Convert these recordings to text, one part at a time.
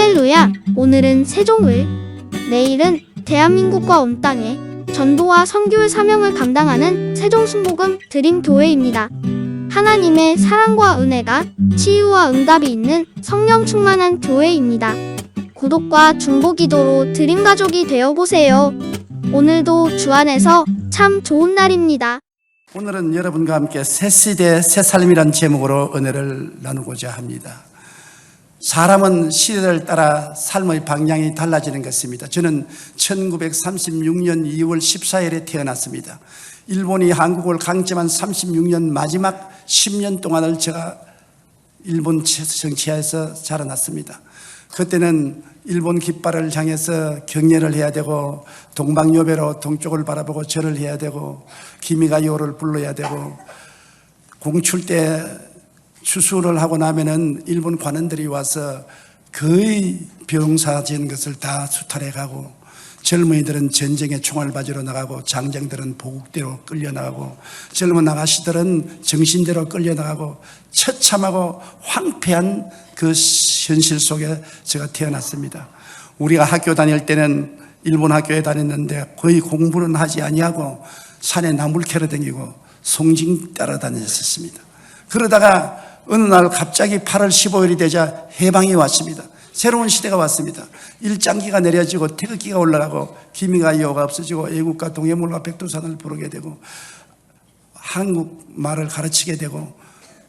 할렐루야! 오늘은 세종을, 내일은 대한민국과 온 땅에 전도와 선교의 사명을 감당하는 세종순복음 드림교회입니다. 하나님의 사랑과 은혜가 치유와 응답이 있는 성령 충만한 교회입니다. 구독과 중보기도로 드림가족이 되어보세요. 오늘도 주 안에서 참 좋은 날입니다. 오늘은 여러분과 함께 새 시대 새 삶이란 제목으로 은혜를 나누고자 합니다. 사람은 시대를 따라 삶의 방향이 달라지는 것입니다. 저는 1936년 2월 14일에 태어났습니다. 일본이 한국을 강점한 36년 마지막 10년 동안을 제가 일본 정치하에서 자라났습니다. 그때는 일본 깃발을 향해서 경례를 해야 되고 동방여배로 동쪽을 바라보고 절을 해야 되고 기미가요를 불러야 되고 공출 때 추수를 하고 나면은 일본 관원들이 와서 거의 병사 지은 것을 다 수탈해 가고 젊은이들은 전쟁에 총알 바지로 나가고 장정들은 보국대로 끌려나가고 젊은 아가씨들은 정신대로 끌려나가고 처참하고 황폐한 그 현실 속에 제가 태어났습니다. 우리가 학교 다닐 때는 일본 학교에 다녔는데 거의 공부는 하지 아니하고 산에 나물 캐러 다니고 송징 따라다녔었습니다. 그러다가 어느 날 갑자기 8월 15일이 되자 해방이 왔습니다. 새로운 시대가 왔습니다. 일장기가 내려지고 태극기가 올라가고 기미가요가 없어지고 애국가 동해물과 백두산을 부르게 되고 한국말을 가르치게 되고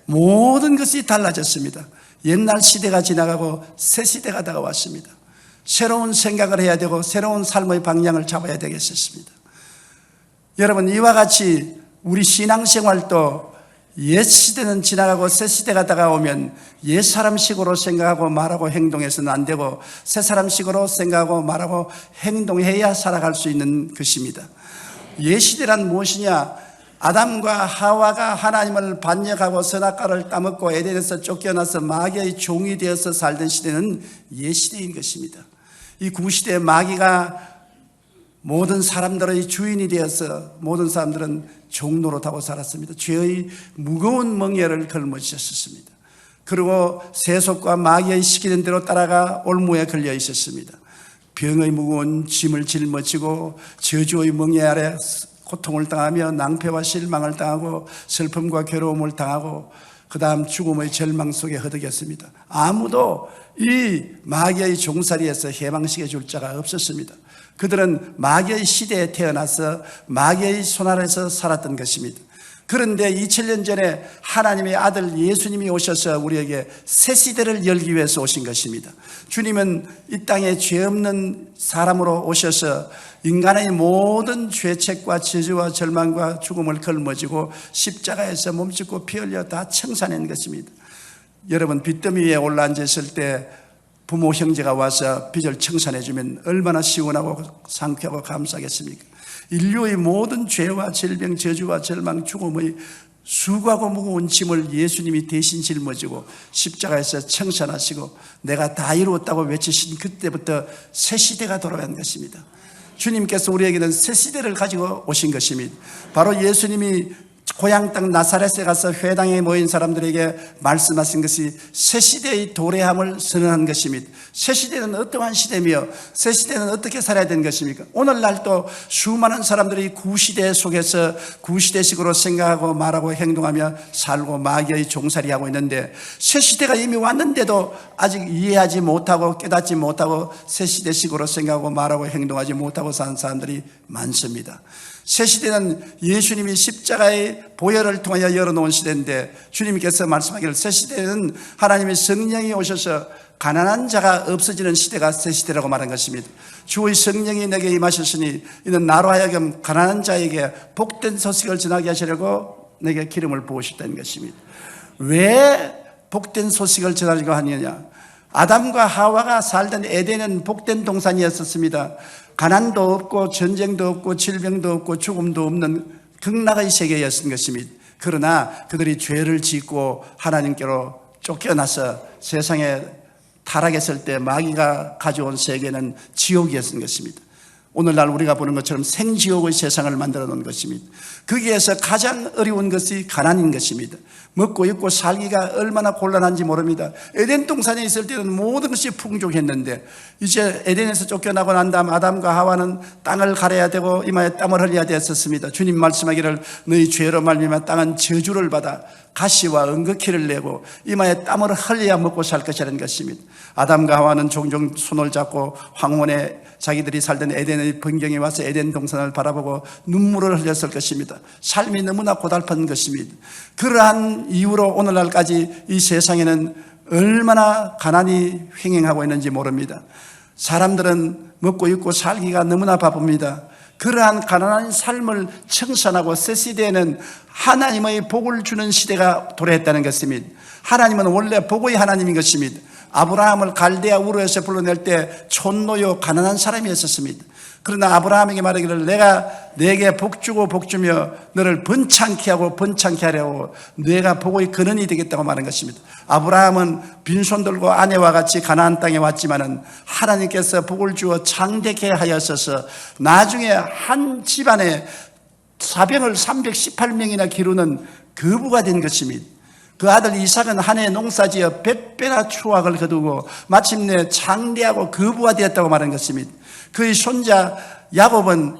모든 것이 달라졌습니다. 옛날 시대가 지나가고 새 시대가 다가왔습니다. 새로운 생각을 해야 되고 새로운 삶의 방향을 잡아야 되겠습니다. 여러분, 이와 같이 우리 신앙생활도 옛 시대는 지나가고 새 시대가 다가오면 옛 사람식으로 생각하고 말하고 행동해서는 안 되고 새 사람식으로 생각하고 말하고 행동해야 살아갈 수 있는 것입니다. 옛 시대란 무엇이냐? 아담과 하와가 하나님을 반역하고 선악과를 따먹고 에덴에서 쫓겨나서 마귀의 종이 되어서 살던 시대는 옛 시대인 것입니다. 이 구시대의 마귀가 모든 사람들의 주인이 되어서 모든 사람들은 종로로 타고 살았습니다. 죄의 무거운 멍에를 걸머쥐셨습니다. 그리고 세속과 마귀의 시키는 대로 따라가 올무에 걸려 있었습니다. 병의 무거운 짐을 짊어지고 저주의 멍에 아래 고통을 당하며 낭패와 실망을 당하고 슬픔과 괴로움을 당하고 그 다음 죽음의 절망 속에 허덕였습니다. 아무도 이 마귀의 종살이에서 해방시켜 줄 자가 없었습니다. 그들은 마귀의 시대에 태어나서 마귀의 손 아래서 살았던 것입니다. 그런데 2000년 전에 하나님의 아들 예수님이 오셔서 우리에게 새 시대를 열기 위해서 오신 것입니다. 주님은 이 땅에 죄 없는 사람으로 오셔서 인간의 모든 죄책과 저주와 절망과 죽음을 걸머지고 십자가에서 몸짓고 피 흘려 다 청산한 것입니다. 여러분, 빚더미 위에 올라앉았을 때 부모 형제가 와서 빚을 청산해 주면 얼마나 시원하고 상쾌하고 감사하겠습니까? 인류의 모든 죄와 질병, 저주와 절망, 죽음의 수고하고 무거운 짐을 예수님이 대신 짊어지고 십자가에서 청산하시고 내가 다 이루었다고 외치신 그때부터 새 시대가 돌아간 것입니다. 주님께서 우리에게는 새 시대를 가지고 오신 것입니다. 바로 예수님이 고향 땅 나사렛에 가서 회당에 모인 사람들에게 말씀하신 것이 새 시대의 도래함을 선언한 것입니다. 새 시대는 어떠한 시대며 새 시대는 어떻게 살아야 되는 것입니까? 오늘날도 수많은 사람들이 구시대 속에서 구시대식으로 생각하고 말하고 행동하며 살고 마귀의 종살이하고 있는데 새 시대가 이미 왔는데도 아직 이해하지 못하고 깨닫지 못하고 새 시대식으로 생각하고 말하고 행동하지 못하고 사는 사람들이 많습니다. 새 시대는 예수님이 십자가의 보혈을 통하여 열어놓은 시대인데 주님께서 말씀하기를 새 시대는 하나님의 성령이 오셔서 가난한 자가 없어지는 시대가 새 시대라고 말한 것입니다. 주의 성령이 내게 임하셨으니 이는 나로 하여금 가난한 자에게 복된 소식을 전하게 하시려고 내게 기름을 부으셨다는 것입니다. 왜 복된 소식을 전하려고 하느냐? 아담과 하와가 살던 에덴은 복된 동산이었습니다. 가난도 없고 전쟁도 없고 질병도 없고 죽음도 없는 극락의 세계였던 것입니다. 그러나 그들이 죄를 짓고 하나님께로 쫓겨나서 세상에 타락했을 때 마귀가 가져온 세계는 지옥이었던 것입니다. 오늘날 우리가 보는 것처럼 생지옥의 세상을 만들어 놓은 것입니다. 거기에서 가장 어려운 것이 가난인 것입니다. 먹고 입고 살기가 얼마나 곤란한지 모릅니다. 에덴 동산에 있을 때는 모든 것이 풍족했는데 이제 에덴에서 쫓겨나고 난 다음 아담과 하와는 땅을 갈아야 되고 이마에 땀을 흘려야 되었습니다. 주님 말씀하기를 너희 죄로 말미암아 땅은 저주를 받아 가시와 은거키를 내고 이마에 땀을 흘려야 먹고 살 것이라는 것입니다. 아담과 하와는 종종 손을 잡고 황혼에 자기들이 살던 에덴의 번경에 와서 에덴 동산을 바라보고 눈물을 흘렸을 것입니다. 삶이 너무나 고달픈 것입니다. 그러한 이유로 오늘날까지 이 세상에는 얼마나 가난이 횡행하고 있는지 모릅니다. 사람들은 먹고 입고 살기가 너무나 바쁩니다. 그러한 가난한 삶을 청산하고 새 시대에는 하나님의 복을 주는 시대가 도래했다는 것입니다. 하나님은 원래 복의 하나님인 것입니다. 아브라함을 갈대아 우르에서 불러낼 때 촌노요 가난한 사람이었습니다. 그러나 아브라함에게 말하기를 내가 내게 복주고 복주며 너를 번창케 하고 번창케 하려고 내가 복의 근원이 되겠다고 말한 것입니다. 아브라함은 빈손 들고 아내와 같이 가나안 땅에 왔지만은 하나님께서 복을 주어 창대케 하였어서 나중에 한 집안에 사병을 318명이나 기르는 거부가 된 것입니다. 그 아들 이삭은 한 해 농사지어 100배나 추악을 거두고 마침내 창대하고 거부가 되었다고 말한 것입니다. 그의 손자 야곱은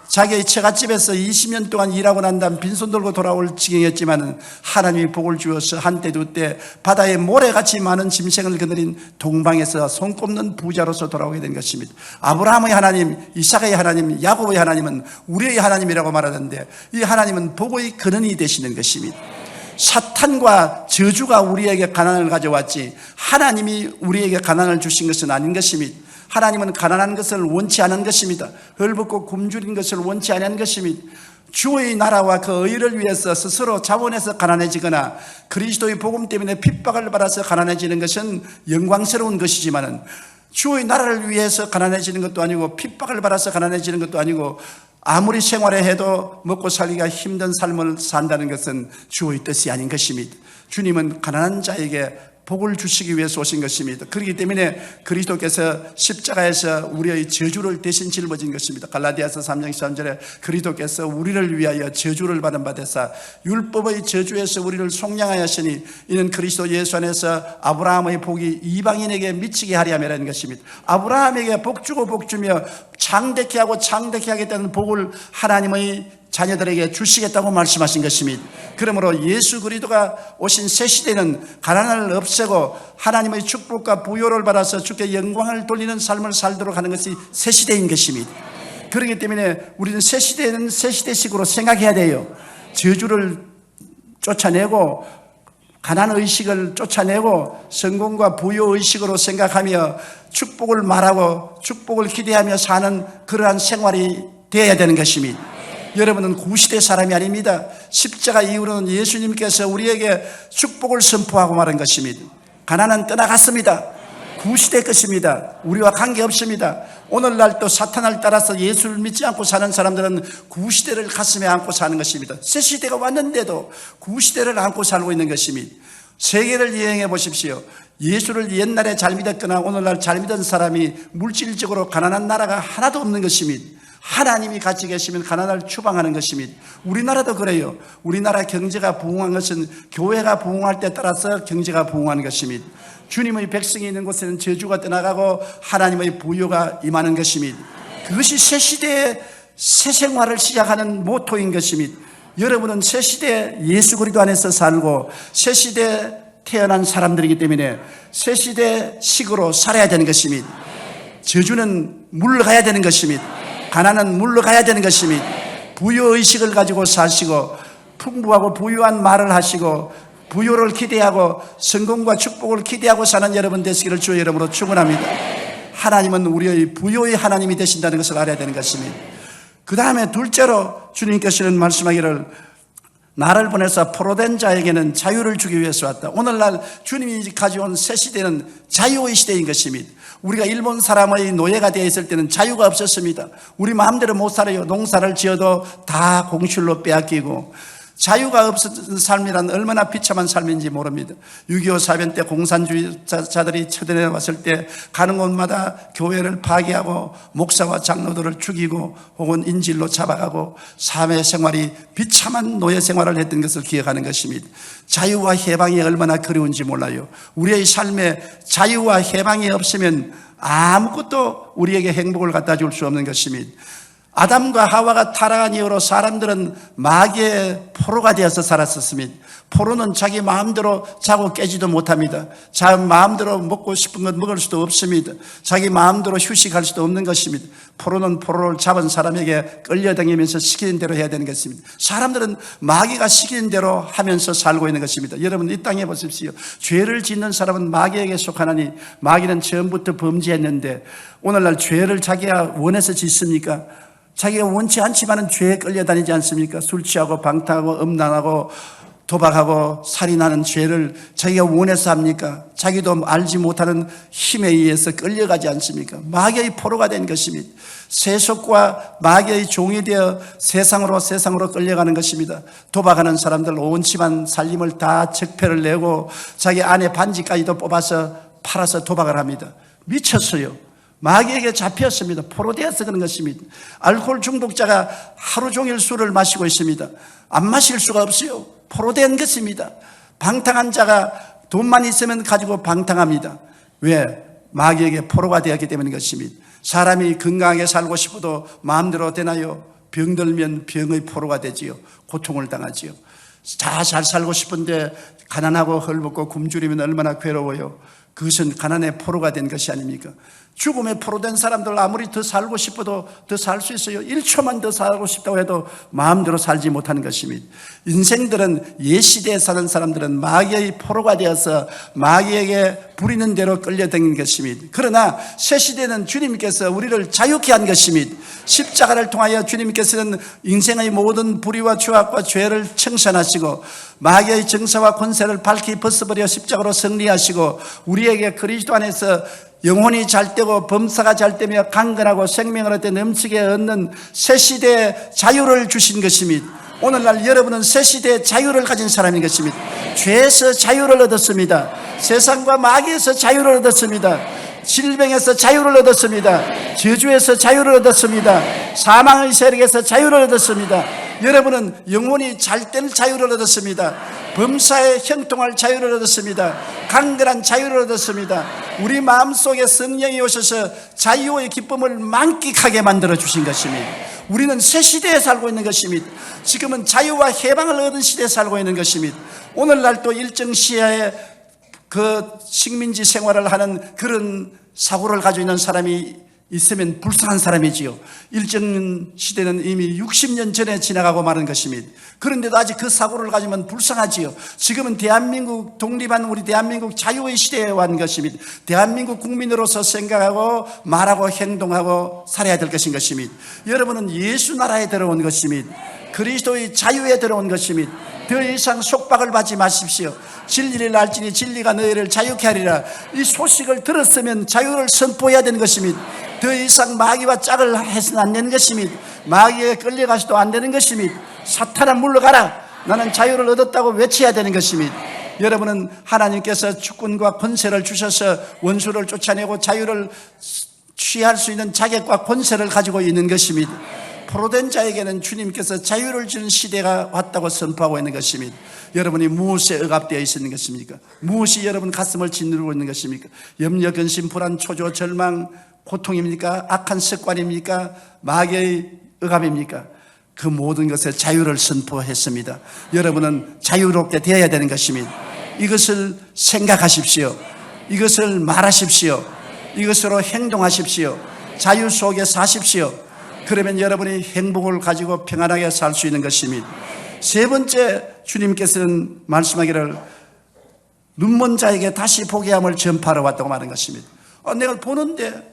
자기의 처갓집에서 20년 동안 일하고 난 다음 빈손 들고 돌아올 지경이었지만 하나님이 복을 주어서 한때 두때 바다에 모래같이 많은 짐승을 거느린 동방에서 손꼽는 부자로서 돌아오게 된 것입니다. 아브라함의 하나님, 이삭의 하나님, 야곱의 하나님은 우리의 하나님이라고 말하는데 이 하나님은 복의 근원이 되시는 것입니다. 사탄과 저주가 우리에게 가난을 가져왔지 하나님이 우리에게 가난을 주신 것은 아닌 것입니다. 하나님은 가난한 것을 원치 않은 것입니다. 헐벗고 굶주린 것을 원치 않은 것입니다. 주의 나라와 그 의를 위해서 스스로 자원해서 가난해지거나 그리스도의 복음 때문에 핍박을 받아서 가난해지는 것은 영광스러운 것이지만은 주의 나라를 위해서 가난해지는 것도 아니고 핍박을 받아서 가난해지는 것도 아니고 아무리 생활을 해도 먹고 살기가 힘든 삶을 산다는 것은 주의 뜻이 아닌 것입니다. 주님은 가난한 자에게 복을 주시기 위해서 오신 것입니다. 그렇기 때문에 그리스도께서 십자가에서 우리의 저주를 대신 짊어진 것입니다. 갈라디아서 3장 13절에 그리스도께서 우리를 위하여 저주를 받은 바 되사 율법의 저주에서 우리를 속량하였으니 이는 그리스도 예수 안에서 아브라함의 복이 이방인에게 미치게 하려 함이라는 것입니다. 아브라함에게 복 주고 복 주며 창대케 하고 창대케 하겠다는 복을 하나님의 자녀들에게 주시겠다고 말씀하신 것입니다. 그러므로 예수 그리스도가 오신 새 시대는 가난을 없애고 하나님의 축복과 부요를 받아서 주께 영광을 돌리는 삶을 살도록 하는 것이 새 시대인 것입니다. 그렇기 때문에 우리는 새 시대는 새 시대식으로 생각해야 돼요. 저주를 쫓아내고 가난의식을 쫓아내고 성공과 부요의식으로 생각하며 축복을 말하고 축복을 기대하며 사는 그러한 생활이 되어야 되는 것입니다. 여러분은 구시대 사람이 아닙니다. 십자가 이후로는 예수님께서 우리에게 축복을 선포하고 말한 것입니다. 가난은 떠나갔습니다. 구시대 것입니다. 우리와 관계없습니다. 오늘날 또 사탄을 따라서 예수를 믿지 않고 사는 사람들은 구시대를 가슴에 안고 사는 것입니다. 새 시대가 왔는데도 구시대를 안고 살고 있는 것입니다. 세계를 여행해 보십시오. 예수를 옛날에 잘 믿었거나 오늘날 잘 믿은 사람이 물질적으로 가난한 나라가 하나도 없는 것입니다. 하나님이 같이 계시면 가난을 추방하는 것입니다. 우리나라도 그래요. 우리나라 경제가 부흥한 것은 교회가 부흥할 때 따라서 경제가 부흥하는 것입니다. 주님의 백성이 있는 곳에는 저주가 떠나가고 하나님의 부요가 임하는 것입니다. 그것이 새 시대의 새 생활을 시작하는 모토인 것입니다. 여러분은 새 시대 예수 그리스도 안에서 살고 새 시대에 태어난 사람들이기 때문에 새 시대 식으로 살아야 되는 것입니다. 저주는 물러가야 되는 것입니다. 가난은 물러가야 되는 것입니다. 부요의식을 가지고 사시고 풍부하고 부유한 말을 하시고 부요를 기대하고 성공과 축복을 기대하고 사는 여러분 되시기를 주의 이름으로 축원합니다. 하나님은 우리의 부요의 하나님이 되신다는 것을 알아야 되는 것입니다. 그 다음에 둘째로 주님께서는 말씀하기를 나를 보내서 포로된 자에게는 자유를 주기 위해서 왔다. 오늘날 주님이 가져온 새 시대는 자유의 시대인 것입니다. 우리가 일본 사람의 노예가 되어 있을 때는 자유가 없었습니다. 우리 마음대로 못 살아요. 농사를 지어도 다 공실로 빼앗기고 자유가 없어진 삶이란 얼마나 비참한 삶인지 모릅니다. 6.25 사변 때 공산주의자들이 쳐들어왔을 때 가는 곳마다 교회를 파괴하고 목사와 장로들을 죽이고 혹은 인질로 잡아가고 사회생활이 비참한 노예 생활을 했던 것을 기억하는 것입니다. 자유와 해방이 얼마나 그리운지 몰라요. 우리의 삶에 자유와 해방이 없으면 아무것도 우리에게 행복을 갖다 줄 수 없는 것입니다. 아담과 하와가 타락한 이후로 사람들은 마귀의 포로가 되어서 살았었습니다. 포로는 자기 마음대로 자고 깨지도 못합니다. 자기 마음대로 먹고 싶은 것 먹을 수도 없습니다. 자기 마음대로 휴식할 수도 없는 것입니다. 포로는 포로를 잡은 사람에게 끌려다니면서 시키는 대로 해야 되는 것입니다. 사람들은 마귀가 시키는 대로 하면서 살고 있는 것입니다. 여러분 이 땅에 보십시오. 죄를 짓는 사람은 마귀에게 속하나니 마귀는 처음부터 범죄했는데 오늘날 죄를 자기가 원해서 짓습니까? 자기가 원치 않지만은 죄에 끌려다니지 않습니까? 술 취하고 방탕하고 음란하고 도박하고 살인하는 죄를 자기가 원해서 합니까? 자기도 알지 못하는 힘에 의해서 끌려가지 않습니까? 마귀의 포로가 된 것입니다. 세속과 마귀의 종이 되어 세상으로 끌려가는 것입니다. 도박하는 사람들 온치만 살림을 다 적폐를 내고 자기 아내 반지까지도 뽑아서 팔아서 도박을 합니다. 미쳤어요. 마귀에게 잡혔습니다. 포로되어서 그런 것입니다. 알코올 중독자가 하루 종일 술을 마시고 있습니다. 안 마실 수가 없어요. 포로된 것입니다. 방탕한 자가 돈만 있으면 가지고 방탕합니다. 왜? 마귀에게 포로가 되었기 때문인 것입니다. 사람이 건강하게 살고 싶어도 마음대로 되나요? 병들면 병의 포로가 되지요. 고통을 당하지요. 잘 살고 싶은데 가난하고 헐벗고 굶주리면 얼마나 괴로워요. 그것은 가난의 포로가 된 것이 아닙니까? 죽음의 포로된 사람들 아무리 더 살고 싶어도 더 살 수 있어요. 1초만 더 살고 싶다고 해도 마음대로 살지 못하는 것입니다. 인생들은 옛 시대에 사는 사람들은 마귀의 포로가 되어서 마귀에게 부리는 대로 끌려다니는 것입니다. 그러나 새 시대는 주님께서 우리를 자유케 한 것입니다. 십자가를 통하여 주님께서는 인생의 모든 불의와 죄악과 죄를 청산하시고 마귀의 정사와 권세를 밝히 벗어버려 십자가로 승리하시고 우리에게 그리스도 안에서 영혼이 잘 되고 범사가 잘 되며 강건하고 생명을 얻되 넘치게 얻는 새 시대의 자유를 주신 것입니다. 오늘날 여러분은 새 시대의 자유를 가진 사람인 것입니다. 죄에서 자유를 얻었습니다. 세상과 마귀에서 자유를 얻었습니다. 질병에서 자유를 얻었습니다. 저주에서 자유를 얻었습니다. 사망의 세력에서 자유를 얻었습니다. 여러분은 영혼이 잘 될 자유를 얻었습니다. 범사에 형통할 자유를 얻었습니다. 강건한 자유를 얻었습니다. 우리 마음속에 성령이 오셔서 자유의 기쁨을 만끽하게 만들어 주신 것입니다. 우리는 새 시대에 살고 있는 것입니다. 지금은 자유와 해방을 얻은 시대에 살고 있는 것입니다. 오늘날 또 일정 시야에 그 식민지 생활을 하는 그런 사고를 가지고 있는 사람이 있으면 불쌍한 사람이지요. 일정 시대는 이미 60년 전에 지나가고 마는 것입니다. 그런데도 아직 그 사고를 가지면 불쌍하지요. 지금은 대한민국 독립한 우리 대한민국 자유의 시대에 왔는 것입니다. 대한민국 국민으로서 생각하고 말하고 행동하고 살아야 될 것인 것입니다. 여러분은 예수 나라에 들어온 것입니다. 그리스도의 자유에 들어온 것입니다. 더 이상 속박을 받지 마십시오. 진리를 알지니 진리가 너희를 자유케 하리라. 이 소식을 들었으면 자유를 선포해야 되는 것입니다. 더 이상 마귀와 짝을 해서는 안 되는 것입니다. 마귀에 끌려가서도 안 되는 것입니다. 사탄아 물러가라. 나는 자유를 얻었다고 외쳐야 되는 것입니다. 여러분은 하나님께서 주권과 권세를 주셔서 원수를 쫓아내고 자유를 취할 수 있는 자격과 권세를 가지고 있는 것입니다. 포로된 자에게는 주님께서 자유를 주는 시대가 왔다고 선포하고 있는 것입니다. 여러분이 무엇에 억압되어 있는 것입니까? 무엇이 여러분 가슴을 짓누르고 있는 것입니까? 염려, 근심, 불안, 초조, 절망, 고통입니까? 악한 습관입니까? 마귀의 억압입니까? 그 모든 것에 자유를 선포했습니다. 여러분은 자유롭게 되어야 되는 것입니다. 이것을 생각하십시오. 이것을 말하십시오. 이것으로 행동하십시오. 자유 속에 사십시오. 그러면 여러분이 행복을 가지고 평안하게 살 수 있는 것입니다. 세 번째, 주님께서는 말씀하기를 눈먼 자에게 다시 보게 함을 전파하러 왔다고 말한 것입니다. 내가 보는데,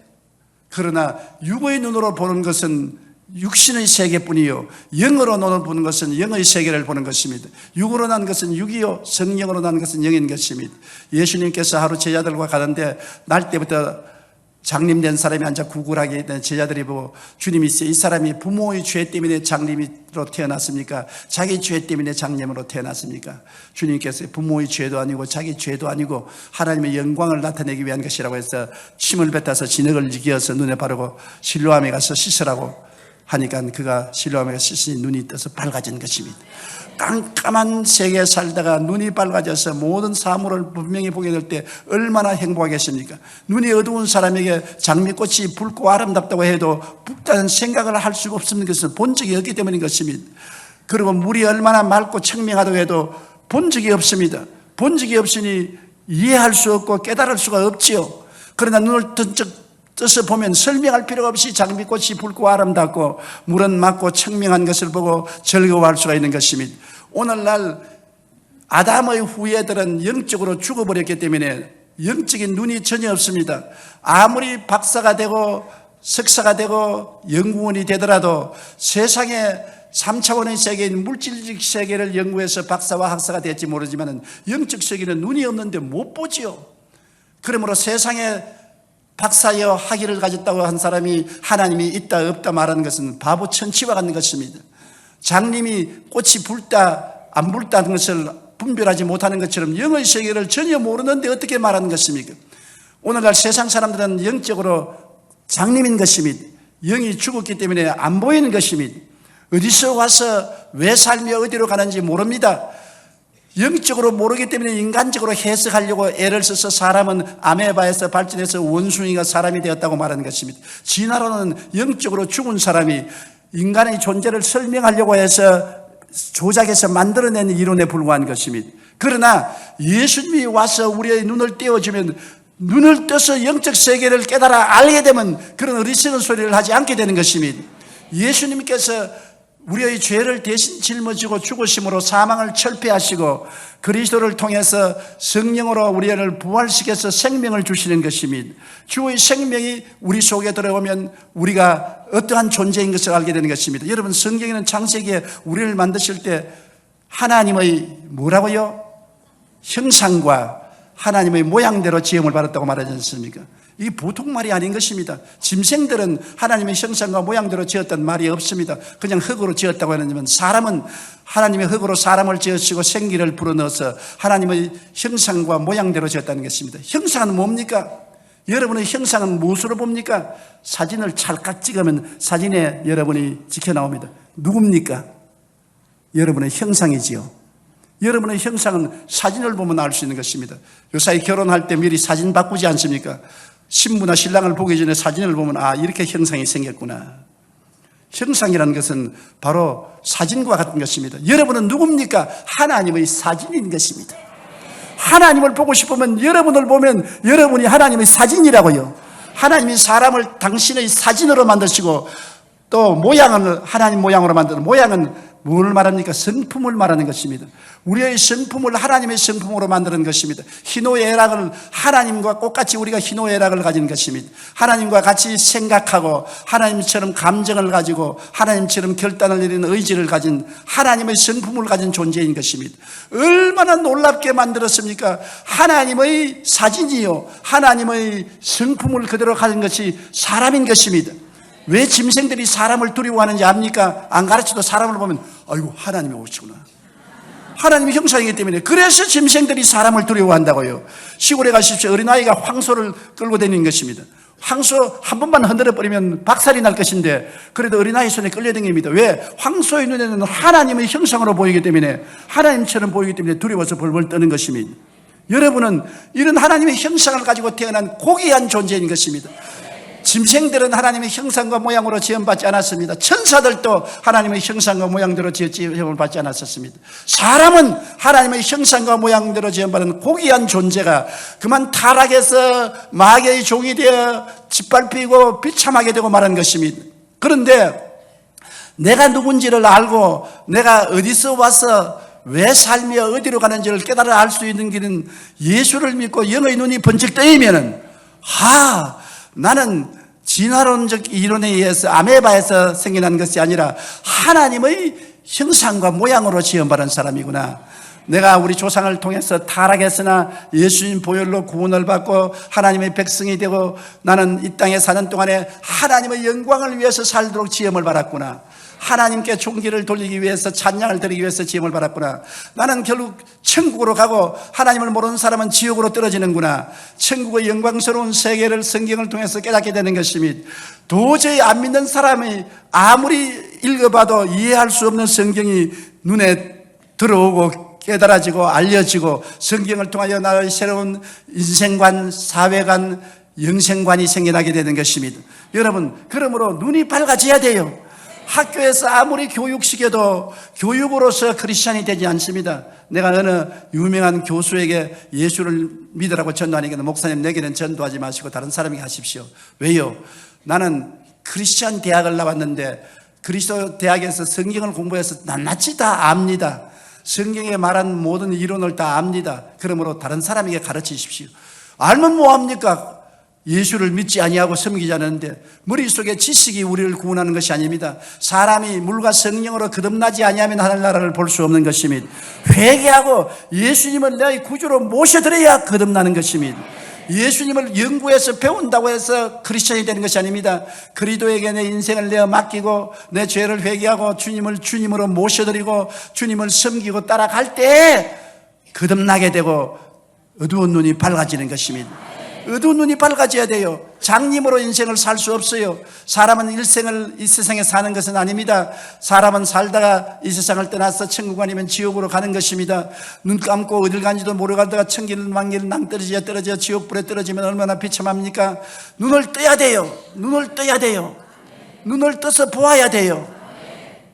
그러나 육의 눈으로 보는 것은 육신의 세계뿐이요, 영으로 눈으로 보는 것은 영의 세계를 보는 것입니다. 육으로 난 것은 육이요, 성령으로 난 것은 영인 것입니다. 예수님께서 하루 제자들과 가는데 날 때부터 장님된 사람이 앉아 구글하게 된 제자들이 보고 주님이 이 사람이 부모의 죄 때문에 장님으로 태어났습니까? 자기 죄 때문에 장님으로 태어났습니까? 주님께서 부모의 죄도 아니고 자기 죄도 아니고 하나님의 영광을 나타내기 위한 것이라고 해서 침을 뱉어서 진흙을 이겨서 눈에 바르고 실로암에 가서 씻으라고 하니까 그가 실로암에 가서 씻으니 눈이 떠서 밝아진 것입니다. 깜깜한 세계에 살다가 눈이 밝아져서 모든 사물을 분명히 보게 될 때 얼마나 행복하겠습니까? 눈이 어두운 사람에게 장미꽃이 붉고 아름답다고 해도 붉다는 생각을 할 수가 없는 것은 본 적이 없기 때문인 것입니다. 그리고 물이 얼마나 맑고 청명하다고 해도 본 적이 없습니다. 본 적이 없으니 이해할 수 없고 깨달을 수가 없지요. 그러나 눈을 떠서 보면 설명할 필요가 없이 장미꽃이 붉고 아름답고 물은 맑고 청명한 것을 보고 즐거워할 수가 있는 것입니다. 오늘날 아담의 후예들은 영적으로 죽어버렸기 때문에 영적인 눈이 전혀 없습니다. 아무리 박사가 되고 석사가 되고 연구원이 되더라도 세상에 3차원의 세계인 물질적 세계를 연구해서 박사와 학사가 될지 모르지만 영적 세계는 눈이 없는데 못 보지요. 그러므로 세상에 박사여 학위를 가졌다고 한 사람이 하나님이 있다 없다 말하는 것은 바보 천치와 같은 것입니다. 장님이 꽃이 불다 안 불다는 것을 분별하지 못하는 것처럼 영의 세계를 전혀 모르는데 어떻게 말하는 것입니까? 오늘날 세상 사람들은 영적으로 장님인 것입니다. 영이 죽었기 때문에 안 보이는 것입니다. 어디서 와서 왜 살며 어디로 가는지 모릅니다. 영적으로 모르기 때문에 인간적으로 해석하려고 애를 써서 사람은 아메바에서 발전해서 원숭이가 사람이 되었다고 말하는 것입니다. 진화론은 영적으로 죽은 사람이 인간의 존재를 설명하려고 해서 조작해서 만들어낸 이론에 불과한 것입니다. 그러나 예수님이 와서 우리의 눈을 떼어주면 눈을 떠서 영적 세계를 깨달아 알게 되면 그런 어리석은 소리를 하지 않게 되는 것입니다. 예수님께서 우리의 죄를 대신 짊어지고 죽으심으로 사망을 철폐하시고 그리스도를 통해서 성령으로 우리를 부활시켜서 생명을 주시는 것입니다. 주의 생명이 우리 속에 들어오면 우리가 어떠한 존재인 것을 알게 되는 것입니다. 여러분, 성경에는 창세기에 우리를 만드실 때 하나님의 뭐라고요? 형상과 하나님의 모양대로 지음을 받았다고 말하지 않습니까? 이게 보통 말이 아닌 것입니다. 짐승들은 하나님의 형상과 모양대로 지었다는 말이 없습니다. 그냥 흙으로 지었다고 하는지만 사람은 하나님의 흙으로 사람을 지으시고 생기를 불어넣어서 하나님의 형상과 모양대로 지었다는 것입니다. 형상은 뭡니까? 여러분의 형상은 무엇으로 봅니까? 사진을 찰칵 찍으면 사진에 여러분이 찍혀 나옵니다. 누굽니까? 여러분의 형상이지요. 여러분의 형상은 사진을 보면 알 수 있는 것입니다. 요사이 결혼할 때 미리 사진 바꾸지 않습니까? 신부나 신랑을 보기 전에 사진을 보면 이렇게 형상이 생겼구나. 형상이라는 것은 바로 사진과 같은 것입니다. 여러분은 누굽니까? 하나님의 사진인 것입니다. 하나님을 보고 싶으면 여러분을 보면 여러분이 하나님의 사진이라고요. 하나님이 사람을 당신의 사진으로 만드시고 또 모양을 하나님 모양으로 만드는 모양은 무엇을 말합니까? 성품을 말하는 것입니다. 우리의 성품을 하나님의 성품으로 만드는 것입니다. 희노애락을 하나님과 똑같이 우리가 희노애락을 가진 것입니다. 하나님과 같이 생각하고 하나님처럼 감정을 가지고 하나님처럼 결단을 내리는 의지를 가진 하나님의 성품을 가진 존재인 것입니다. 얼마나 놀랍게 만들었습니까? 하나님의 사진이요 하나님의 성품을 그대로 가진 것이 사람인 것입니다. 왜 짐승들이 사람을 두려워하는지 압니까? 안 가르쳐도 사람을 보면 아이고 하나님이 오시구나. 하나님의 형상이기 때문에. 그래서 짐승들이 사람을 두려워한다고요. 시골에 가십시오. 어린아이가 황소를 끌고 다니는 것입니다. 황소 한 번만 흔들어버리면 박살이 날 것인데 그래도 어린아이 손에 끌려다닙니다. 왜? 황소의 눈에는 하나님의 형상으로 보이기 때문에 하나님처럼 보이기 때문에 두려워서 벌벌 떠는 것입니다. 여러분은 이런 하나님의 형상을 가지고 태어난 고귀한 존재인 것입니다. 짐승들은 하나님의 형상과 모양으로 지음받지 않았습니다. 천사들도 하나님의 형상과 모양대로 지음을 받지 않았었습니다. 사람은 하나님의 형상과 모양대로 지음받은 고귀한 존재가 그만 타락해서 마귀의 종이 되어 짓밟히고 비참하게 되고 말한 것입니다. 그런데 내가 누군지를 알고 내가 어디서 와서 왜 살며 어디로 가는지를 깨달아 알 수 있는 길은 예수를 믿고 영의 눈이 번쩍 뜨이면은 나는 진화론적 이론에 의해서 아메바에서 생겨난 것이 아니라 하나님의 형상과 모양으로 지음받은 사람이구나. 내가 우리 조상을 통해서 타락했으나 예수님 보혈로 구원을 받고 하나님의 백성이 되고 나는 이 땅에 사는 동안에 하나님의 영광을 위해서 살도록 지음을 받았구나. 하나님께 존귀를 돌리기 위해서 찬양을 드리기 위해서 지음을 받았구나. 나는 결국 천국으로 가고 하나님을 모르는 사람은 지옥으로 떨어지는구나. 천국의 영광스러운 세계를 성경을 통해서 깨닫게 되는 것입니다. 도저히 안 믿는 사람이 아무리 읽어봐도 이해할 수 없는 성경이 눈에 들어오고 깨달아지고 알려지고 성경을 통하여 나의 새로운 인생관, 사회관, 영생관이 생겨나게 되는 것입니다. 여러분, 그러므로 눈이 밝아져야 돼요. 학교에서 아무리 교육시켜도 교육으로서 크리스찬이 되지 않습니다. 내가 어느 유명한 교수에게 예수를 믿으라고 전도하니까 목사님 내게는 전도하지 마시고 다른 사람에게 하십시오. 왜요? 나는 크리스찬 대학을 나왔는데 그리스도 대학에서 성경을 공부해서 낱낱이 다 압니다. 성경에 말한 모든 이론을 다 압니다. 그러므로 다른 사람에게 가르치십시오. 알면 뭐합니까? 예수를 믿지 아니하고 섬기지 않는데 머릿속에 지식이 우리를 구원하는 것이 아닙니다. 사람이 물과 성령으로 거듭나지 아니하면 하늘나라를 볼 수 없는 것입니다. 회개하고 예수님을 내 구주로 모셔드려야 거듭나는 것입니다. 예수님을 연구해서 배운다고 해서 크리스천이 되는 것이 아닙니다. 그리스도에게 내 인생을 내어 맡기고 내 죄를 회개하고 주님을 주님으로 모셔드리고 주님을 섬기고 따라갈 때 거듭나게 되고 어두운 눈이 밝아지는 것입니다. 어두운 눈이 밝아져야 돼요. 장님으로 인생을 살 수 없어요. 사람은 일생을 이 세상에 사는 것은 아닙니다. 사람은 살다가 이 세상을 떠나서 천국 아니면 지옥으로 가는 것입니다. 눈 감고 어딜 간지도 모르가다가 천길 만길 낭떠러지에 지옥불에 떨어지면 얼마나 비참합니까? 눈을 떠야 돼요. 눈을 떠야 돼요. 눈을 떠서 보아야 돼요.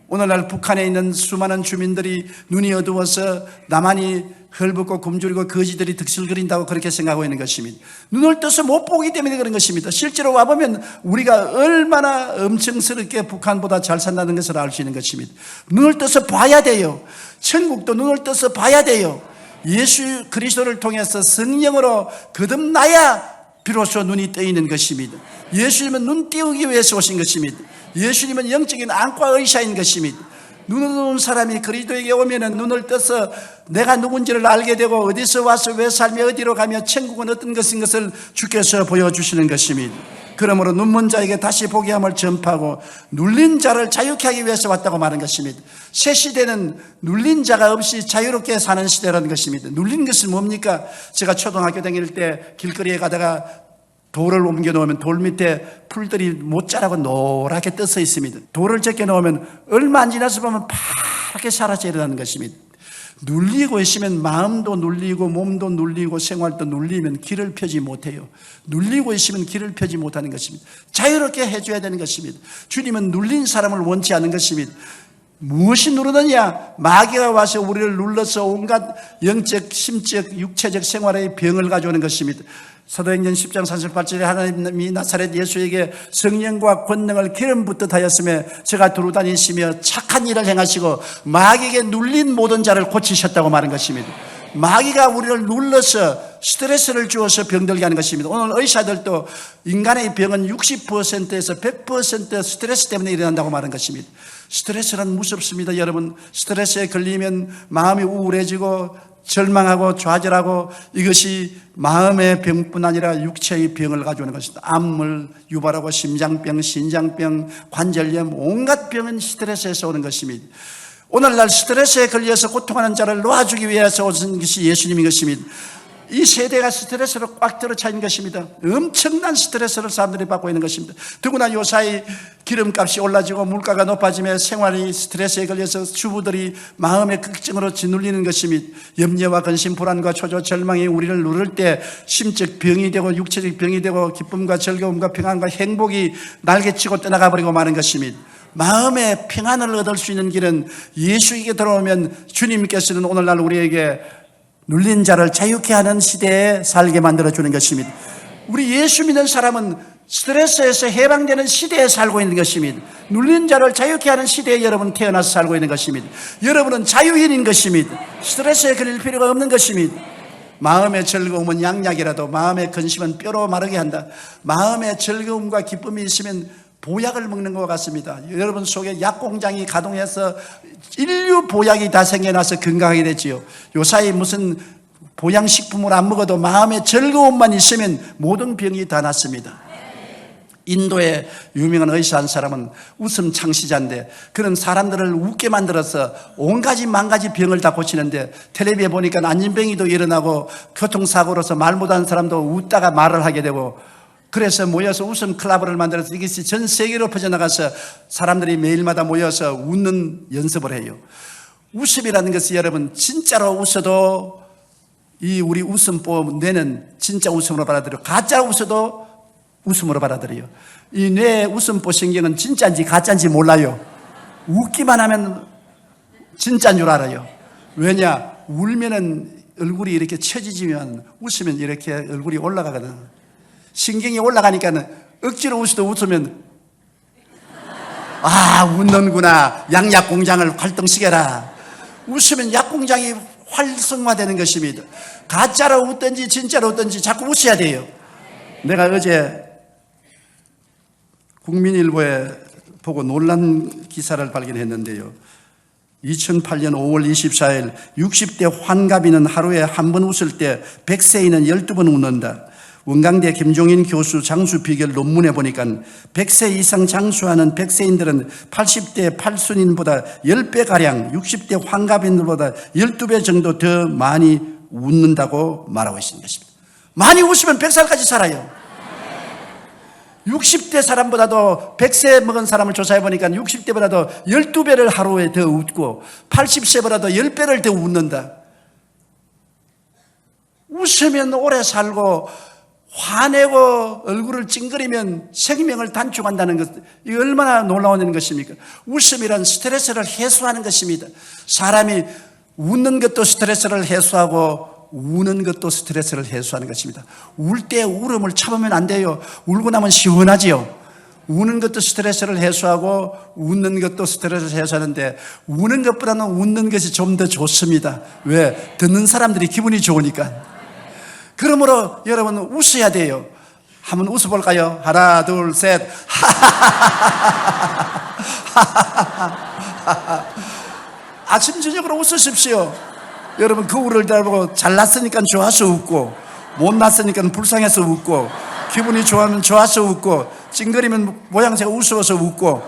오늘날 북한에 있는 수많은 주민들이 눈이 어두워서 나만이 헐벗고 굶주리고 거지들이 득실거린다고 그렇게 생각하고 있는 것입니다. 눈을 떠서 못 보기 때문에 그런 것입니다. 실제로 와보면 우리가 얼마나 엄청스럽게 북한보다 잘 산다는 것을 알 수 있는 것입니다. 눈을 떠서 봐야 돼요. 천국도 눈을 떠서 봐야 돼요. 예수 그리스도를 통해서 성령으로 거듭나야 비로소 눈이 떠있는 것입니다. 예수님은 눈 띄우기 위해서 오신 것입니다. 예수님은 영적인 안과 의사인 것입니다. 눈을 놓은 사람이 그리스도에게 오면은 눈을 떠서 내가 누군지를 알게 되고 어디서 와서 왜 살며 어디로 가며 천국은 어떤 것인 것을 주께서 보여주시는 것입니다. 그러므로 눈먼 자에게 다시 보게 함을 전파하고 눌린 자를 자유케 하기 위해서 왔다고 말한 것입니다. 새 시대는 눌린 자가 없이 자유롭게 사는 시대라는 것입니다. 눌린 것은 뭡니까? 제가 초등학교 다닐 때 길거리에 가다가 돌을 옮겨 놓으면 돌 밑에 풀들이 못 자라고 노랗게 떠서 있습니다. 돌을 제껴 놓으면 얼마 안 지나서 보면 파랗게 사라져 일어나는 것입니다. 눌리고 있으면 마음도 눌리고 몸도 눌리고 생활도 눌리면 길을 펴지 못해요. 눌리고 있으면 길을 펴지 못하는 것입니다. 자유롭게 해줘야 되는 것입니다. 주님은 눌린 사람을 원치 않는 것입니다. 무엇이 누르느냐? 마귀가 와서 우리를 눌러서 온갖 영적, 심적, 육체적 생활의 병을 가져오는 것입니다. 사도행전 10장 38절에 하나님이 나사렛 예수에게 성령과 권능을 기름 붓듯 하였으며 제가 두루 다니시며 착한 일을 행하시고 마귀에게 눌린 모든 자를 고치셨다고 말한 것입니다. 마귀가 우리를 눌러서 스트레스를 주어서 병들게 하는 것입니다. 오늘 의사들도 인간의 병은 60%에서 100% 스트레스 때문에 일어난다고 말한 것입니다. 스트레스는 무섭습니다. 여러분, 스트레스에 걸리면 마음이 우울해지고 절망하고 좌절하고 이것이 마음의 병뿐 아니라 육체의 병을 가져오는 것입니다. 암을 유발하고 심장병, 신장병, 관절염, 온갖 병은 스트레스에서 오는 것입니다. 오늘날 스트레스에 걸려서 고통하는 자를 놓아주기 위해서 오신 것이 예수님인 것입니다. 이 세대가 스트레스로 꽉 들어차 있는 것입니다. 엄청난 스트레스를 사람들이 받고 있는 것입니다. 더구나 요사이 기름값이 올라지고 물가가 높아지며 생활이 스트레스에 걸려서 주부들이 마음의 걱정으로 짓눌리는 것입니다. 염려와 근심, 불안과 초조, 절망이 우리를 누를 때 심적 병이 되고 육체적 병이 되고 기쁨과 즐거움과 평안과 행복이 날개치고 떠나가 버리고 마는 것입니다. 마음의 평안을 얻을 수 있는 길은 예수에게 들어오면 주님께서는 오늘날 우리에게 눌린 자를 자유케 하는 시대에 살게 만들어주는 것입니다. 우리 예수 믿는 사람은 스트레스에서 해방되는 시대에 살고 있는 것입니다. 눌린 자를 자유케 하는 시대에 여러분 태어나서 살고 있는 것입니다. 여러분은 자유인인 것입니다. 스트레스에 걸릴 필요가 없는 것입니다. 마음의 즐거움은 양약이라도 마음의 근심은 뼈로 마르게 한다. 마음의 즐거움과 기쁨이 있으면 보약을 먹는 것 같습니다. 여러분 속에 약공장이 가동해서 인류 보약이 다 생겨나서 건강하게 됐지요. 요사이 무슨 보양식품을 안 먹어도 마음의 즐거움만 있으면 모든 병이 다 낫습니다. 인도의 유명한 의사 한 사람은 웃음 창시자인데 그런 사람들을 웃게 만들어서 온가지 만가지 병을 다 고치는데 텔레비에 보니까 안진병이도 일어나고 교통사고로서 말 못하는 사람도 웃다가 말을 하게 되고 그래서 모여서 웃음 클럽을 만들어서 이것이 전 세계로 퍼져나가서 사람들이 매일마다 모여서 웃는 연습을 해요. 웃음이라는 것이 여러분 진짜로 웃어도 이 우리 웃음법 뇌는 진짜 웃음으로 받아들여요. 가짜 웃어도 웃음으로 받아들여요. 이 뇌의 웃음법 신경은 진짜인지 가짜인지 몰라요. 웃기만 하면 진짜인 줄 알아요. 왜냐? 울면은 얼굴이 이렇게 처지지면 웃으면 이렇게 얼굴이 올라가거든. 신경이 올라가니까는 억지로 웃으면 아 웃는구나. 양약공장을 활동시켜라. 웃으면 약공장이 활성화되는 것입니다. 가짜로 웃든지 진짜로 웃든지 자꾸 웃어야 돼요. 내가 어제 국민일보에 보고 놀란 기사를 발견했는데요. 2008년 5월 24일 60대 환갑이는 하루에 한 번 웃을 때 100세인은 12번 웃는다. 원광대 김종인 교수 장수 비결 논문에 보니까 100세 이상 장수하는 100세인들은 80대 팔순인보다 10배가량 60대 환갑인들보다 12배 정도 더 많이 웃는다고 말하고 있는 것입니다. 많이 웃으면 100살까지 살아요. 60대 사람보다도 100세 먹은 사람을 조사해 보니까 60대보다도 12배를 하루에 더 웃고 80세보다도 10배를 더 웃는다. 웃으면 오래 살고 화내고 얼굴을 찡그리면 생명을 단축한다는 것, 이게 얼마나 놀라운 것입니까? 웃음이란 스트레스를 해소하는 것입니다. 사람이 웃는 것도 스트레스를 해소하고 우는 것도 스트레스를 해소하는 것입니다. 울 때 울음을 참으면 안 돼요. 울고 나면 시원하지요. 우는 것도 스트레스를 해소하고 웃는 것도 스트레스를 해소하는데 우는 것보다는 웃는 것이 좀 더 좋습니다. 왜? 듣는 사람들이 기분이 좋으니까. 그러므로 여러분 웃어야 돼요. 한번 웃어볼까요? 하나 둘 셋. 아침 저녁으로 웃으십시오. 여러분 거울을 달고 잘났으니까 좋아서 웃고 못났으니까 불쌍해서 웃고 기분이 좋아하면 좋아서 웃고 찡그리면 모양새가 우스워서 웃고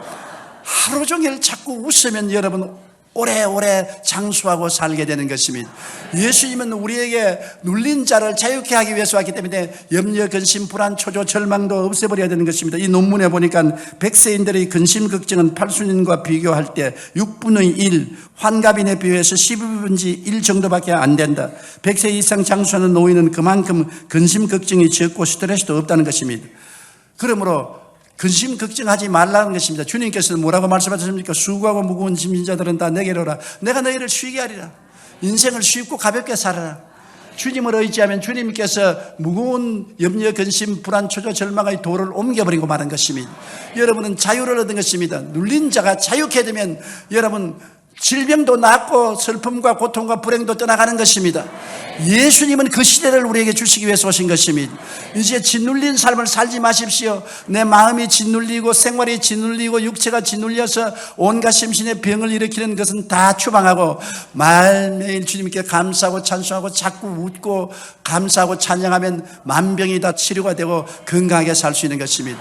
하루 종일 자꾸 웃으면 여러분 오래오래 장수하고 살게 되는 것입니다. 예수님은 우리에게 눌린 자를 자유케 하기 위해서 왔기 때문에 염려, 근심, 불안, 초조, 절망도 없애버려야 되는 것입니다. 이 논문에 보니까 100세인들의 근심, 걱정은 팔순인과 비교할 때 6분의 1, 환갑인에 비해서 12분의 1 정도밖에 안 된다. 100세 이상 장수하는 노인은 그만큼 근심, 걱정이 적고 스트레스도 없다는 것입니다. 그러므로 근심 걱정하지 말라는 것입니다. 주님께서는 뭐라고 말씀하셨습니까? 수고하고 무거운 짐진 자들은 다 내게로 오라. 내가 너희를 쉬게 하리라. 인생을 쉽고 가볍게 살아라. 주님을 의지하면 주님께서 무거운 염려, 근심, 불안, 초조, 절망의 돌을 옮겨버리고 마는 것입니다. 여러분은 자유를 얻은 것입니다. 눌린 자가 자유케 되면 여러분 질병도 낫고 슬픔과 고통과 불행도 떠나가는 것입니다. 예수님은 그 시대를 우리에게 주시기 위해서 오신 것입니다. 이제 짓눌린 삶을 살지 마십시오. 내 마음이 짓눌리고 생활이 짓눌리고 육체가 짓눌려서 온갖 심신의 병을 일으키는 것은 다 추방하고 매일 주님께 감사하고 찬송하고 자꾸 웃고 감사하고 찬양하면 만병이 다 치료가 되고 건강하게 살 수 있는 것입니다.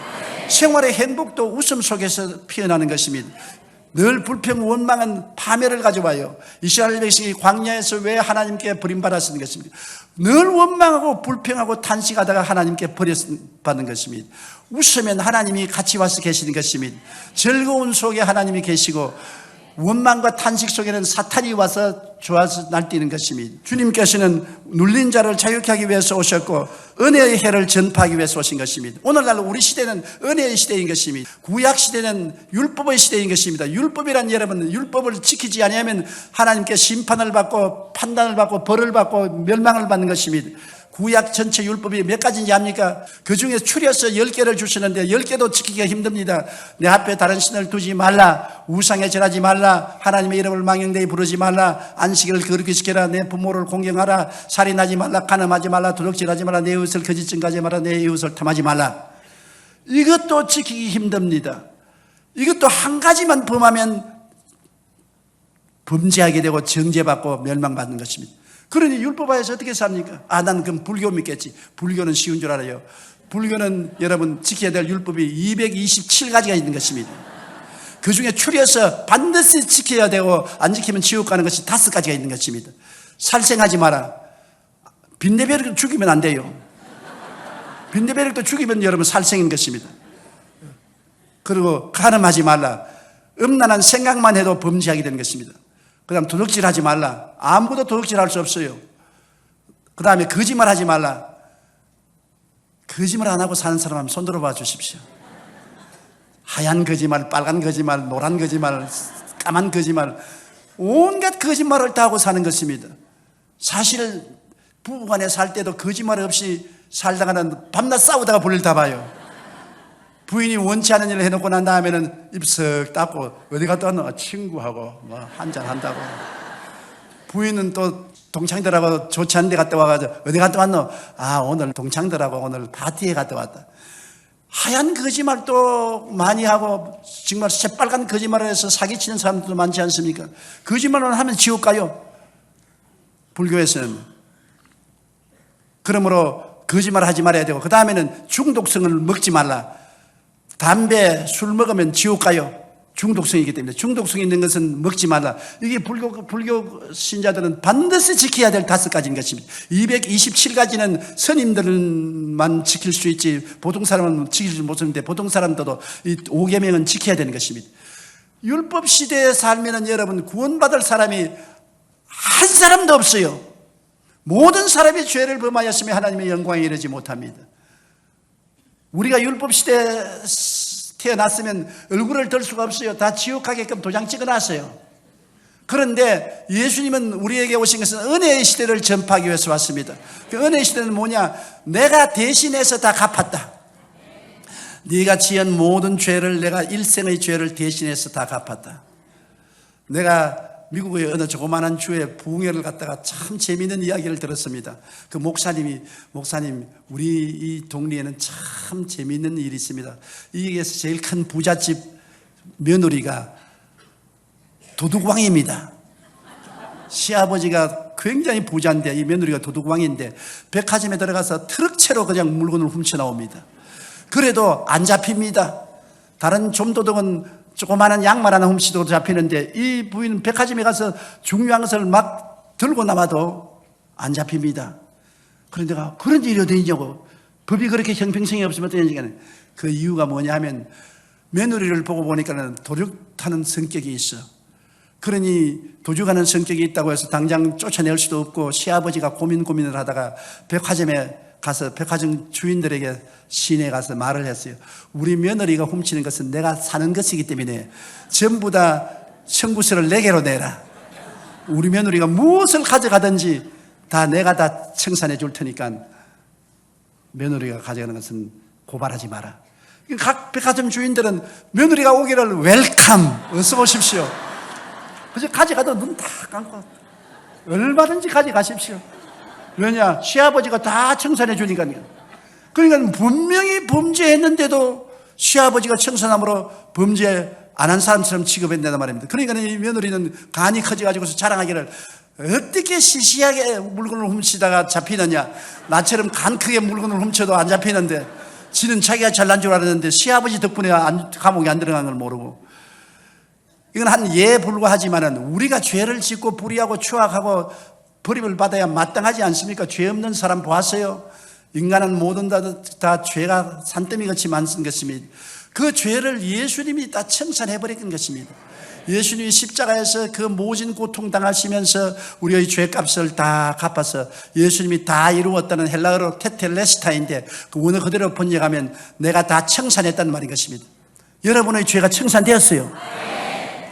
생활의 행복도 웃음 속에서 피어나는 것입니다. 늘 불평, 원망은 파멸을 가져와요. 이스라엘 백성이 광야에서 왜 하나님께 버림받았는 것입니까? 늘 원망하고 불평하고 탄식하다가 하나님께 버림받는 것입니다. 웃으면 하나님이 같이 와서 계시는 것입니다. 즐거운 속에 하나님이 계시고 원망과 탄식 속에는 사탄이 와서 좋아서 날뛰는 것입니다. 주님께서는 눌린 자를 자유케 하기 위해서 오셨고 은혜의 해를 전파하기 위해서 오신 것입니다. 오늘날 우리 시대는 은혜의 시대인 것입니다. 구약 시대는 율법의 시대인 것입니다. 율법이란 여러분, 율법을 지키지 아니하면 하나님께 심판을 받고 판단을 받고 벌을 받고 멸망을 받는 것입니다. 구약 전체 율법이 몇 가지인지 압니까? 그 중에 추려서 10개를 주시는데 10개도 지키기가 힘듭니다. 내 앞에 다른 신을 두지 말라, 우상에 절하지 말라, 하나님의 이름을 망령되이 부르지 말라, 안식일을 거룩히 지켜라, 내 부모를 공경하라, 살인하지 말라, 간음하지 말라, 도둑질하지 말라, 내 이웃을 거짓 증거하지 말라, 내 이웃을 탐하지 말라. 이것도 지키기 힘듭니다. 이것도 한 가지만 범하면 범죄하게 되고 정죄받고 멸망받는 것입니다. 그러니 율법하에서 어떻게 삽니까? 나는 그럼 불교 믿겠지. 불교는 쉬운 줄 알아요. 불교는 여러분 지켜야 될 율법이 227가지가 있는 것입니다. 그 중에 추려서 반드시 지켜야 되고 안 지키면 지옥 가는 것이 5가지가 있는 것입니다. 살생하지 마라. 빈대벼락도 죽이면 안 돼요. 빈대벼락도 죽이면 여러분 살생인 것입니다. 그리고 간음하지 말라. 음란한 생각만 해도 범죄하게 되는 것입니다. 그 다음 도둑질하지 말라. 아무도 도둑질할 수 없어요. 그 다음에 거짓말하지 말라. 거짓말 안 하고 사는 사람 한번 손 들어봐 주십시오. 하얀 거짓말, 빨간 거짓말, 노란 거짓말, 까만 거짓말, 온갖 거짓말을 다 하고 사는 것입니다. 사실 부부간에 살 때도 거짓말 없이 살다가는 밤낮 싸우다가 볼일 다 봐요. 부인이 원치 않은 일을 해놓고 난 다음에는 입석 닦고 어디 갔다 왔노? 친구하고 뭐 한잔 한다고. 부인은 또 동창들하고 좋지 않은 데 갔다 와가지고 어디 갔다 왔노? 오늘 동창들하고 오늘 파티에 갔다 왔다. 하얀 거짓말도 많이 하고 정말 새빨간 거짓말을 해서 사기치는 사람들도 많지 않습니까? 거짓말을 하면 지옥 가요. 불교에서는. 그러므로 거짓말 하지 말아야 되고 그 다음에는 중독성을 먹지 말라. 담배, 술 먹으면 지옥 가요. 중독성이기 때문에. 중독성이 있는 것은 먹지 말라. 이게 불교 신자들은 반드시 지켜야 될 5가지인 것입니다. 227가지는 스님들만 지킬 수 있지 보통 사람은 지키지 못하는데 보통 사람들도 이 5계명은 지켜야 되는 것입니다. 율법 시대에 살면은 여러분 구원받을 사람이 한 사람도 없어요. 모든 사람이 죄를 범하였으며 하나님의 영광에 이르지 못합니다. 우리가 율법 시대에 태어났으면 얼굴을 들 수가 없어요. 다 지옥 가게끔 도장 찍어놨어요. 그런데 예수님은 우리에게 오신 것은 은혜의 시대를 전파하기 위해서 왔습니다. 그 은혜의 시대는 뭐냐? 내가 대신해서 다 갚았다. 네가 지은 모든 죄를 내가 일생의 죄를 대신해서 다 갚았다. 내가 미국의 어느 조그마한 주에 부흥회를 갔다가 참 재미있는 이야기를 들었습니다. 그 목사님 우리 이 동네에는 참 재미있는 일이 있습니다. 이게서 제일 큰 부잣집 며느리가 도둑왕입니다. 시아버지가 굉장히 부자인데 이 며느리가 도둑왕인데 백화점에 들어가서 트럭채로 그냥 물건을 훔쳐 나옵니다. 그래도 안 잡힙니다. 다른 좀도둑은 조그마한 양말 하나 훔치도 잡히는데 이 부인은 백화점에 가서 중요한 것을 막 들고 남아도 안 잡힙니다. 그런데 내가 그런 일이 어디 있냐고. 법이 그렇게 형평성이 없으면 어떻게 하냐. 그 이유가 뭐냐 하면 며느리를 보고 보니까는 도둑하는 성격이 있어. 그러니 도둑하는 성격이 있다고 해서 당장 쫓아낼 수도 없고 시아버지가 고민을 하다가 백화점에 가서 백화점 주인들에게 시내에 가서 말을 했어요. 우리 며느리가 훔치는 것은 내가 사는 것이기 때문에 전부 다 청구서를 내게로 내라. 우리 며느리가 무엇을 가져가든지 다 내가 다 청산해 줄 테니까 며느리가 가져가는 것은 고발하지 마라. 각 백화점 주인들은 며느리가 오기를 웰컴, 어서 오십시오. 그래서 가져가도 눈 다 감고 얼마든지 가져가십시오. 왜냐? 시아버지가 다 청산해 주니까요. 그러니까 분명히 범죄했는데도 시아버지가 청산함으로 범죄 안 한 사람처럼 취급했다는 말입니다. 그러니까 이 며느리는 간이 커져가지고서 자랑하기를 어떻게 시시하게 물건을 훔치다가 잡히느냐. 나처럼 간 크게 물건을 훔쳐도 안 잡히는데 지는 자기가 잘난 줄 알았는데 시아버지 덕분에 감옥에 안 들어간 걸 모르고. 이건 한 예에 불과하지만은 우리가 죄를 짓고 불의하고 추악하고 버림을 받아야 마땅하지 않습니까? 죄 없는 사람 보았어요? 인간은 모든 다 죄가 산더미같이 많은 것입니다. 그 죄를 예수님이 다 청산해버린 것입니다. 예수님이 십자가에서 그 모진 고통 당하시면서 우리의 죄값을 다 갚아서 예수님이 다 이루었다는 헬라어로 테텔레스타인데 그 원어 그대로 번역하면 내가 다 청산했다는 말인 것입니다. 여러분의 죄가 청산되었어요.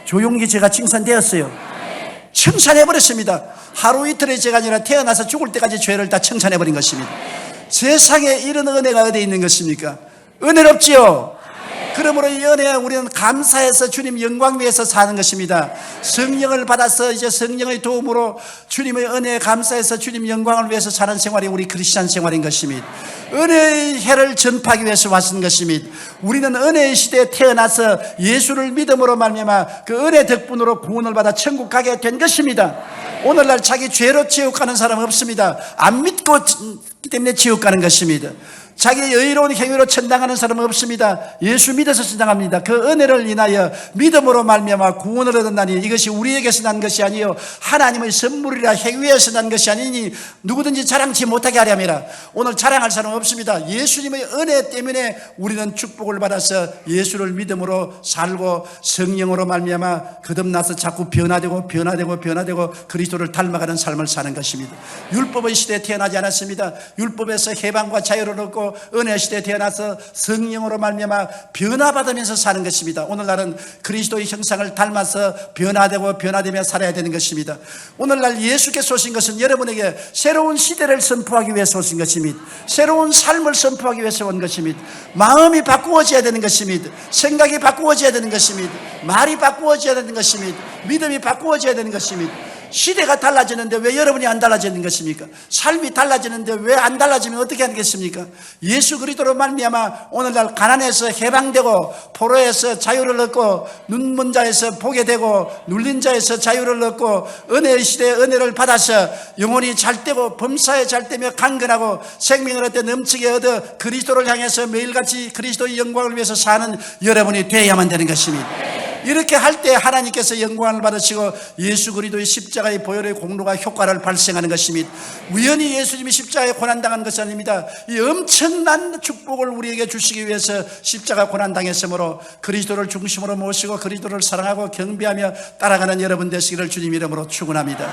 조용기 죄가 청산되었어요. 청산해버렸습니다. 하루 이틀의 죄가 아니라 태어나서 죽을 때까지 죄를 다 청산해버린 것입니다. 세상에 이런 은혜가 어디에 있는 것입니까? 은혜롭지요? 그러므로 이 은혜에 우리는 감사해서 주님 영광 위해서 사는 것입니다. 성령을 받아서 이제 성령의 도움으로 주님의 은혜에 감사해서 주님 영광을 위해서 사는 생활이 우리 크리스찬 생활인 것입니다. 은혜의 해를 전파하기 위해서 왔은 것입니다. 우리는 은혜의 시대에 태어나서 예수를 믿음으로 말미암아 그 은혜 덕분으로 구원을 받아 천국 가게 된 것입니다. 오늘날 자기 죄로 지옥 가는 사람 없습니다. 안 믿고 때문에 지옥 가는 것입니다. 자기 의로운 행위로 천당하는 사람은 없습니다. 예수 믿어서 천당합니다. 그 은혜를 인하여 믿음으로 말미암아 구원을 얻었나니 이것이 우리에게서 난 것이 아니요 하나님의 선물이라 행위에서 난 것이 아니니 누구든지 자랑치 못하게 하려 함이라. 오늘 자랑할 사람은 없습니다. 예수님의 은혜 때문에 우리는 축복을 받아서 예수를 믿음으로 살고 성령으로 말미암아 거듭나서 자꾸 변화되고 그리스도를 닮아가는 삶을 사는 것입니다. 율법의 시대에 태어나지 않았습니다. 율법에서 해방과 자유를 얻고 은혜 시대에 태어나서 성령으로 말미암아 변화받으면서 사는 것입니다. 오늘날은 그리스도의 형상을 닮아서 변화되며 살아야 되는 것입니다. 오늘날 예수께서 오신 것은 여러분에게 새로운 시대를 선포하기 위해서 오신 것입니다. 새로운 삶을 선포하기 위해서 온 것입니다. 마음이 바꾸어져야 되는 것입니다. 생각이 바꾸어져야 되는 것입니다. 말이 바꾸어져야 되는 것입니다. 믿음이 바꾸어져야 되는 것입니다. 시대가 달라지는데 왜 여러분이 안 달라지는 것입니까? 삶이 달라지는데 왜 안 달라지면 어떻게 하겠습니까? 예수 그리스도로 말미암아 오늘날 가난에서 해방되고 포로에서 자유를 얻고 눈먼 자에서 보게 되고 눌린 자에서 자유를 얻고 은혜의 시대에 은혜를 받아서 영혼이 잘되고 범사에 잘되며 강건하고 생명을 얻되 넘치게 얻어 그리스도를 향해서 매일같이 그리스도의 영광을 위해서 사는 여러분이 되어야만 되는 것입니다. 이렇게 할 때 하나님께서 영광을 받으시고 예수 그리스도의 십자가의 보혈의 공로가 효과를 발생하는 것입니다. 우연히 예수님이 십자가에 고난당한 것이 아닙니다. 이 엄청난 축복을 우리에게 주시기 위해서 십자가 고난당했으므로 그리스도를 중심으로 모시고 그리스도를 사랑하고 경배하며 따라가는 여러분 되시기를 주님 이름으로 축원합니다.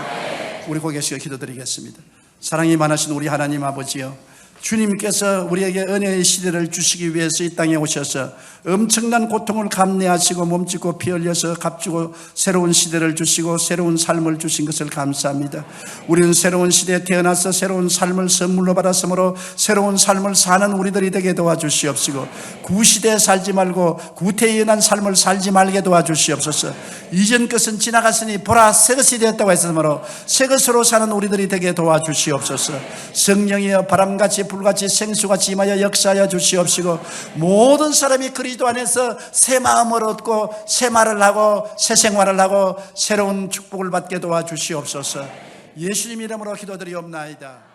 우리 고개 숙여 기도드리겠습니다. 사랑이 많으신 우리 하나님 아버지요, 주님께서 우리에게 은혜의 시대를 주시기 위해서 이 땅에 오셔서 엄청난 고통을 감내하시고 몸짓고 피 흘려서 값주고 새로운 시대를 주시고 새로운 삶을 주신 것을 감사합니다. 우리는 새로운 시대에 태어나서 새로운 삶을 선물로 받았으므로 새로운 삶을 사는 우리들이 되게 도와주시옵시고 구시대에 살지 말고 구태연한 삶을 살지 말게 도와주시옵소서. 이전 것은 지나갔으니 보라 새 것이 되었다고 했으므로 새 것으로 사는 우리들이 되게 도와주시옵소서. 성령이여 바람같이 불같이 생수같이 임하여 역사하여 주시옵시고 모든 사람이 그리스도 안에서 새 마음을 얻고 새 말을 하고 새 생활을 하고 새로운 축복을 받게 도와주시옵소서. 예수님 이름으로 기도드리옵나이다.